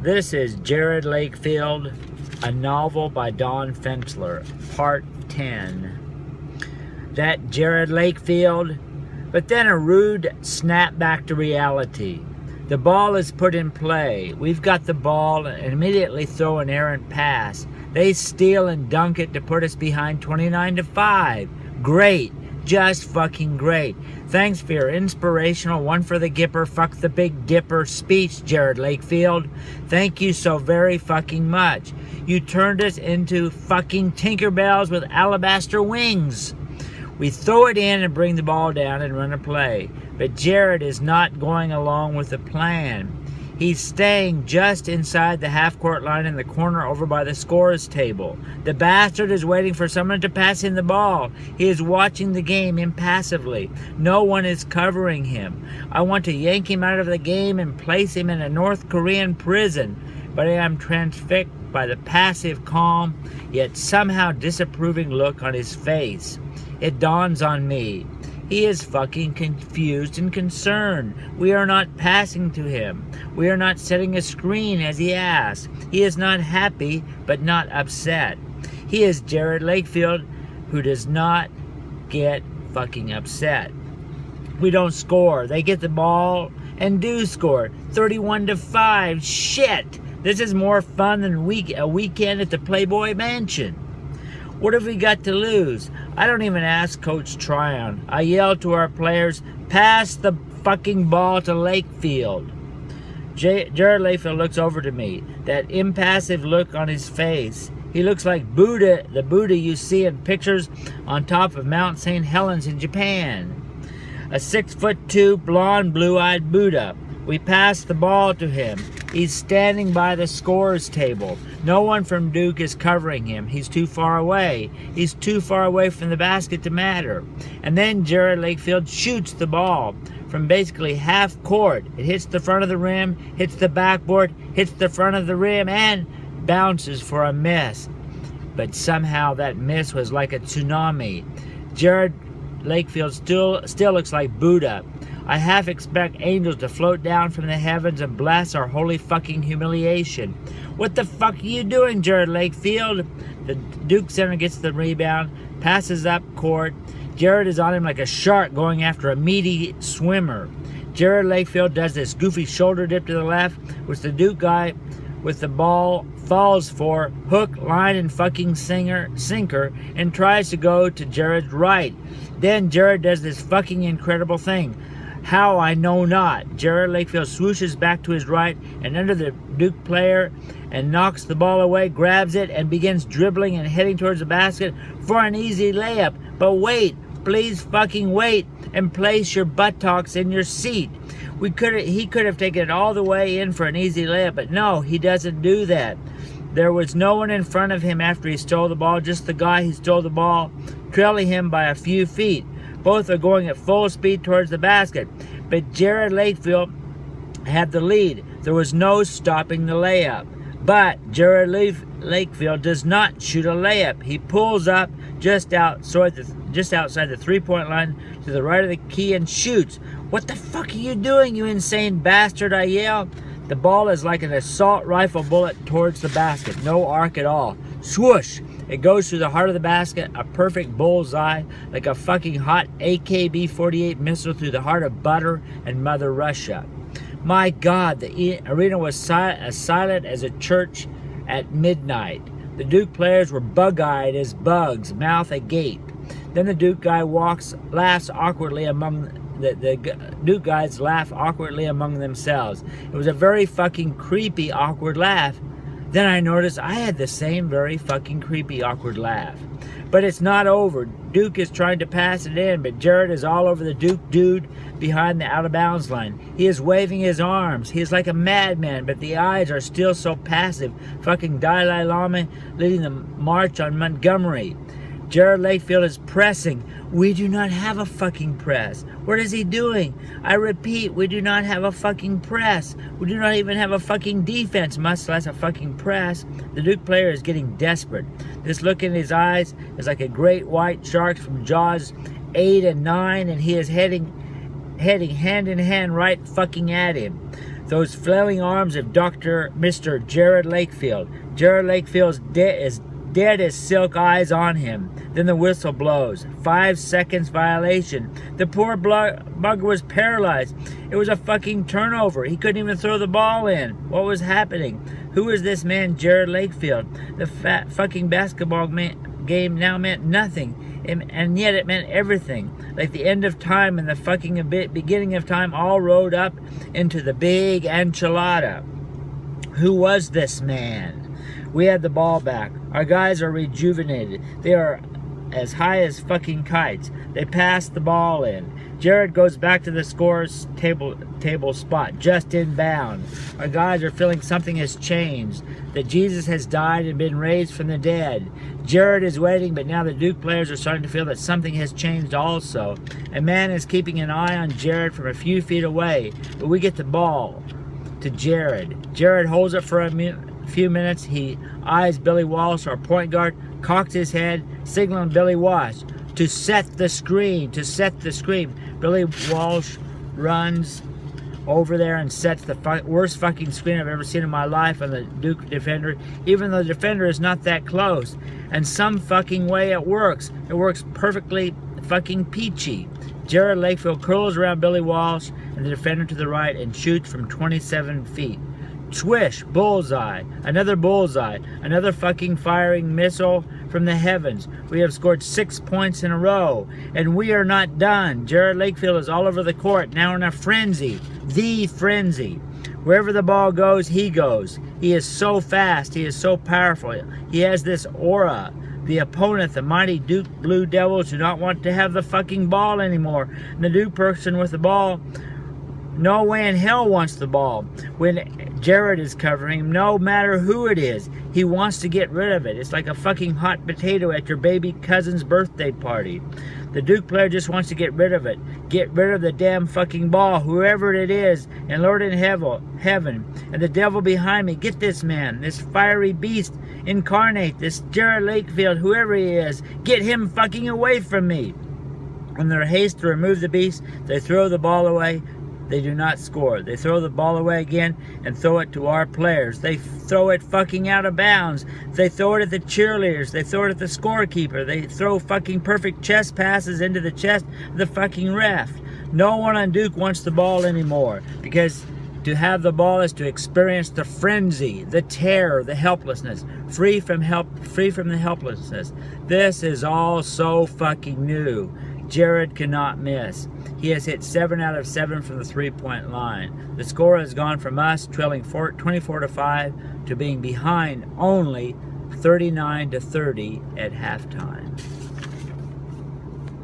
This is Jerod Lakefield, a novel by Don Fensler, Part 10. That Jerod Lakefield, but then a rude snap back to reality. The ball is put in play. We've got the ball and immediately throw an errant pass. They steal and dunk it to put us behind 29-5. Great. Just fucking great. Thanks for your inspirational one for the Gipper, fuck the Big Dipper speech, Jerod Lakefield. Thank you so very fucking much. You turned us into fucking Tinkerbells with alabaster wings. We throw it in and bring the ball down and run a play. But Jerod is not going along with the plan. He's staying just inside the half-court line in the corner over by the scores table. The bastard is waiting for someone to pass him the ball. He is watching the game impassively. No one is covering him. I want to yank him out of the game and place him in a North Korean prison, but I am transfixed by the passive, calm, yet somehow disapproving look on his face. It dawns on me. He is fucking confused and concerned. We are not passing to him. We are not setting a screen as he asks. He is not happy, but not upset. He is Jerod Lakefield, who does not get fucking upset. We don't score. They get the ball and do score. 31-5. Shit! This is more fun than a weekend at the Playboy Mansion. What have we got to lose? I don't even ask Coach Tryon. I yell to our players, pass the fucking ball to Lakefield. Jerod Lakefield looks over to me, that impassive look on his face. He looks like Buddha, the Buddha you see in pictures on top of Mount St. Helens in Japan. A 6'2", blonde, blue-eyed Buddha. We pass the ball to him. He's standing by the scores table. No one from Duke is covering him. He's too far away. He's too far away from the basket to matter. And then Jerod Lakefield shoots the ball from basically half court. It hits the front of the rim, hits the backboard, hits the front of the rim, and bounces for a miss. But somehow that miss was like a tsunami. Jerod Lakefield still looks like Buddha. I half expect angels to float down from the heavens and bless our holy fucking humiliation. What the fuck are you doing, Jerod Lakefield? The Duke center gets the rebound, passes up court. Jerod is on him like a shark going after a meaty swimmer. Jerod Lakefield does this goofy shoulder dip to the left, which the Duke guy with the ball falls for, hook, line, and fucking sinker, and tries to go to Jerod's right. Then Jerod does this fucking incredible thing. How, I know not. Jerod Lakefield swooshes back to his right and under the Duke player and knocks the ball away, grabs it, and begins dribbling and heading towards the basket for an easy layup. But wait, please fucking wait and place your buttocks in your seat. He could have taken it all the way in for an easy layup, but no, he doesn't do that. There was no one in front of him after he stole the ball, just the guy who stole the ball, trailing him by a few feet. Both are going at full speed towards the basket, but Jerod Lakefield had the lead. There was no stopping the layup. But Jerod Lakefield does not shoot a layup. He pulls up just outside the three-point line to the right of the key and shoots. What the fuck are you doing, you insane bastard, I yell. The ball is like an assault rifle bullet towards the basket. No arc at all. Swoosh! It goes through the heart of the basket, a perfect bullseye, like a fucking hot AKB-48 missile through the heart of butter and Mother Russia. My God, the arena was as silent as a church at midnight. The Duke players were bug-eyed as bugs, mouth agape. Then the Duke guy laughs awkwardly among the Duke guys laugh awkwardly among themselves. It was a very fucking creepy, awkward laugh. Then I noticed I had the same very fucking creepy, awkward laugh. But it's not over. Duke is trying to pass it in, but Jerod is all over the Duke dude behind the out-of-bounds line. He is waving his arms. He is like a madman, but the eyes are still so passive. Fucking Dalai Lama leading the march on Montgomery. Jerod Lakefield is pressing. We do not have a fucking press. What is he doing? I repeat, we do not have a fucking press. We do not even have a fucking defense, much less a fucking press. The Duke player is getting desperate. This look in his eyes is like a great white shark from Jaws 8 and 9, and he is heading hand in hand right fucking at him. those flailing arms of Mr. Jerod Lakefield. Jerod Lakefield's dead as silk eyes on him. Then the whistle blows. 5 seconds violation. The poor bugger was paralyzed. It was a fucking turnover. He couldn't even throw the ball in. What was happening? Who is this man, Jerod Lakefield? The fat fucking basketball game now meant nothing. And yet it meant everything. Like the end of time and the fucking beginning of time all rode up into the big enchilada. Who was this man? We had the ball back. Our guys are rejuvenated. They are as high as fucking kites. They pass the ball in. Jerod goes back to the scorer's table spot, just inbound. Our guys are feeling something has changed, that Jesus has died and been raised from the dead. Jerod is waiting, but now the Duke players are starting to feel that something has changed also. A man is keeping an eye on Jerod from a few feet away, but we get the ball to Jerod. Jerod holds it for a few minutes. He eyes Billy Walsh, our point guard, cocks his head, signaling Billy Walsh to set the screen, Billy Walsh runs over there and sets the worst fucking screen I've ever seen in my life on the Duke defender, even though the defender is not that close. And some fucking way it works. It works perfectly fucking peachy. Jerod Lakefield curls around Billy Walsh and the defender to the right and shoots from 27 feet. Swish, bullseye, another fucking firing missile from the heavens. We have scored 6 points in a row, and we are not done. Jerod Lakefield is all over the court, now in a frenzy, the frenzy. Wherever the ball goes, he goes. He is so fast, he is so powerful. He has this aura. The opponent, the mighty Duke Blue Devils, do not want to have the fucking ball anymore. And the Duke person with the ball, no way in hell wants the ball. When Jerod is covering him, no matter who it is, he wants to get rid of it. It's like a fucking hot potato at your baby cousin's birthday party. The Duke player just wants to get rid of it. Get rid of the damn fucking ball, whoever it is, and Lord in heaven, and the devil behind me. Get this man, this fiery beast incarnate, this Jerod Lakefield, whoever he is. Get him fucking away from me. In their haste to remove the beast, they throw the ball away. They do not score. They throw the ball away again and throw it to our players. They throw it fucking out of bounds. They throw it at the cheerleaders. They throw it at the scorekeeper. They throw fucking perfect chest passes into the chest of the fucking ref. No one on Duke wants the ball anymore, because to have the ball is to experience the frenzy, the terror, the helplessness, free from the helplessness. This is all so fucking new. Jerod cannot miss. He has hit 7 out of 7 from the three-point line. The score has gone from us trailing 24-5 to being behind only 39-30 at halftime.